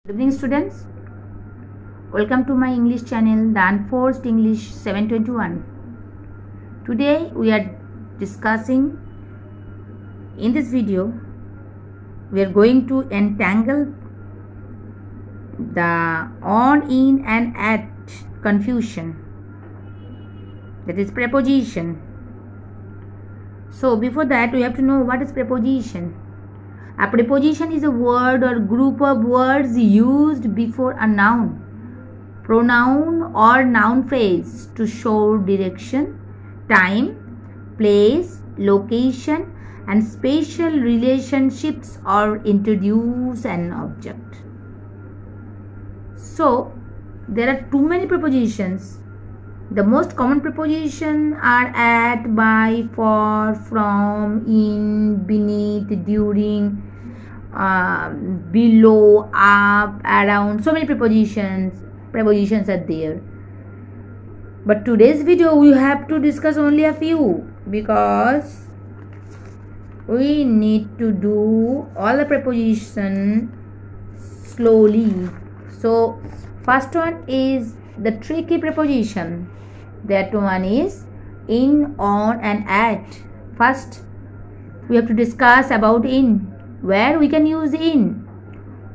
Good evening students, welcome to my English channel The Unforced English 721. Today we are discussing, in this video we are going to entangle the on, in and at confusion, that is preposition. So before that we have to know what is preposition. A preposition is a word or group of words used before a noun, pronoun or noun phrase to show direction, time, place, location and spatial relationships or introduce an object. So there are too many prepositions. The most common prepositions are at, by, for, from, in, beneath, during, below, up, around. So many prepositions are there. But today's video we have to discuss only a few, because we need to do all the preposition slowly. So first one is the tricky preposition. That one is in, on and at. First we have to discuss about in. Where we can use in?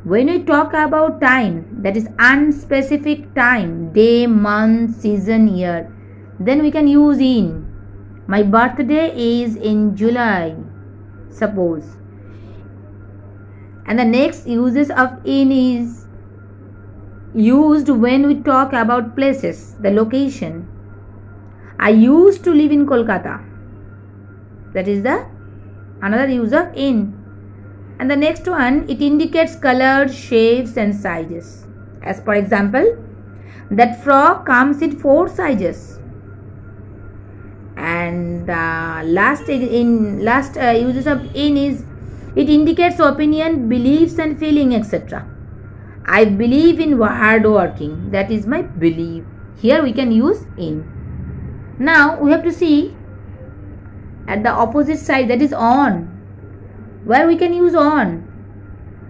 When we talk about time, that is unspecific time, day, month, season, year, then we can use in. My birthday is in July, suppose. And the next uses of in is used when we talk about places, the location. I used to live in Kolkata. That is the another use of in. And the next one, it indicates colors, shapes and sizes. As for example, that frock comes in 4 sizes. And last uses of in is, it indicates opinion, beliefs and feeling, etc. I believe in hard working. That is my belief. Here we can use in. Now we have to see at the opposite side, that is on. Where we can use on?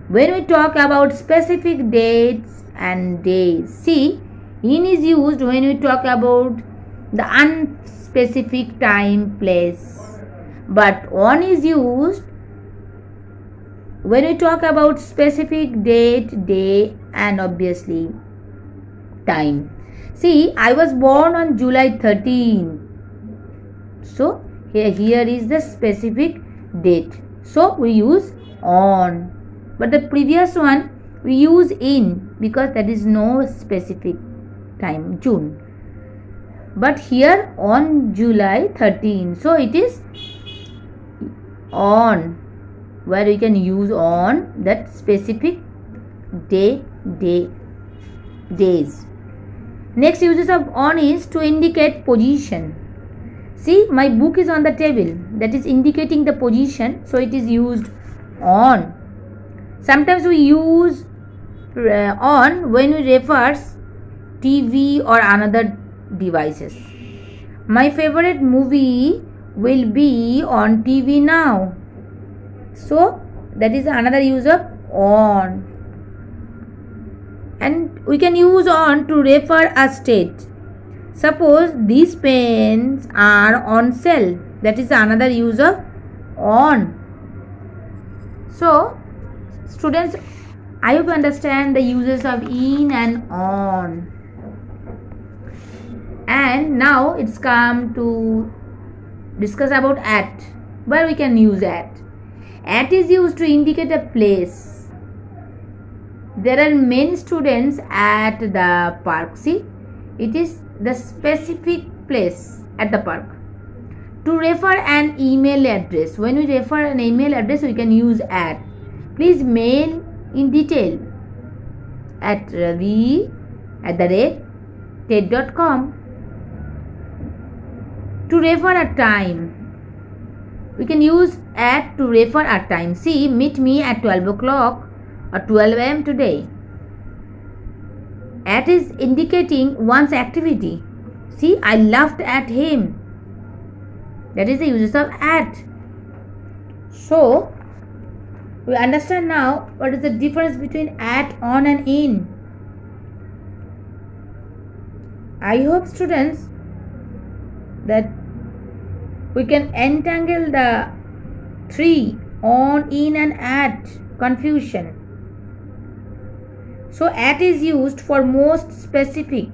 When we talk about specific dates and days. See, in is used when we talk about the unspecific time, place. But on is used when we talk about specific date, day and obviously time. See, I was born on July 13. So here is the specific date. So we use on. But the previous one we use in, because that is no specific time, June. But here on July 13. So it is on, where we can use on that specific days. Next uses of on is to indicate position. See, my book is on the table. That is indicating the position. So it is used on. Sometimes we use on when we refers TV or another devices. My favorite movie will be on TV now. So that is another use of on. And we can use on to refer a state. Suppose these pens are on sale. That is another use of on. So students, I hope you understand the uses of in and on. And now it's come to discuss about at. Where we can use at. At is used to indicate a place. There are many students at the park. See, it is the specific place at the park. To refer an email address. When we refer an email address, we can use at. Please mail in detail at ravi@ted.com. To refer a time, we can use at to refer a time. See, meet me at 12 o'clock or 12 am today. At is indicating one's activity. See, I laughed at him. That is the uses of at. So We understand now what is the difference between at, on and in. I hope students that we can entangle the three, on, in and at confusion. So at is used for most specific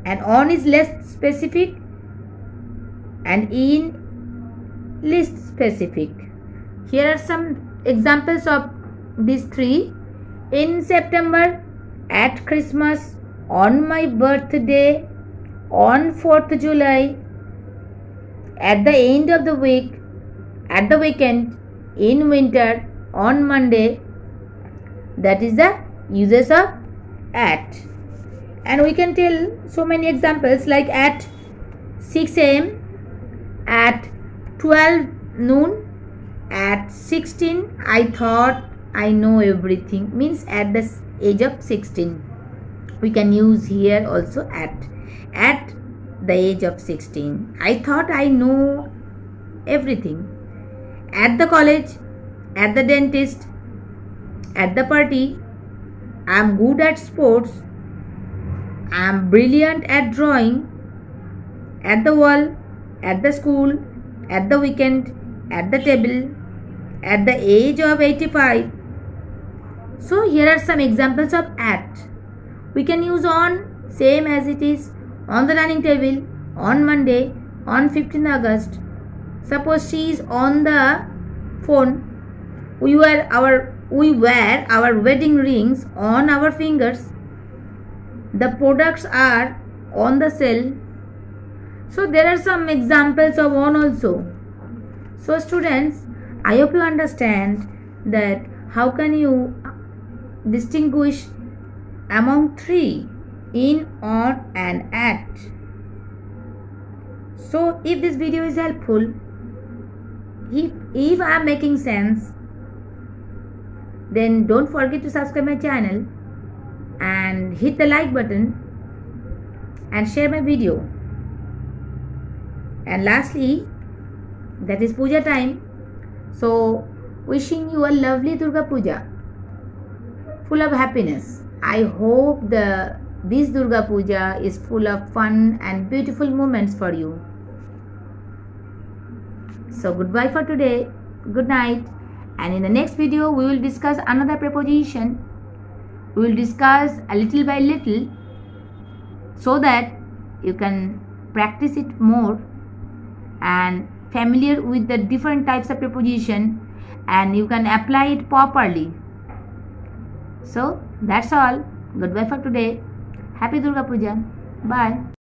and on is less specific and in least specific. Here are some examples of these three. In September, at Christmas, on my birthday, on 4th July, at the end of the week, at the weekend, in winter, on Monday. That is the uses of at. And we can tell so many examples like at 6 a.m., at 12 noon, at 16 I thought I know everything, means at the age of 16. We can use here also at the age of 16 I thought I know everything. At the college, at the dentist, at the party, I am good at sports, I am brilliant at drawing. At the wall, at the school, at the weekend, at the table, at the age of 85. So here are some examples of at. We can use on, same as it is, on the dining table, on Monday, on 15th August. Suppose she is on the phone. We wear our wedding rings on our fingers. The products are on the sale. So there are some examples of on also. So students, I hope you understand that how can you distinguish among three, in, on and at. So if this video is helpful, if I am making sense, then don't forget to subscribe my channel and hit the like button and share my video. And lastly, that is puja time. So wishing you a lovely Durga Puja full of happiness. I hope this Durga Puja is full of fun and beautiful moments for you. So goodbye for today. Good night. And in the next video we will discuss another preposition. We will discuss a little by little so that you can practice it more and familiar with the different types of preposition and you can apply it properly. So that's all. Goodbye for today. Happy Durga Puja. Bye.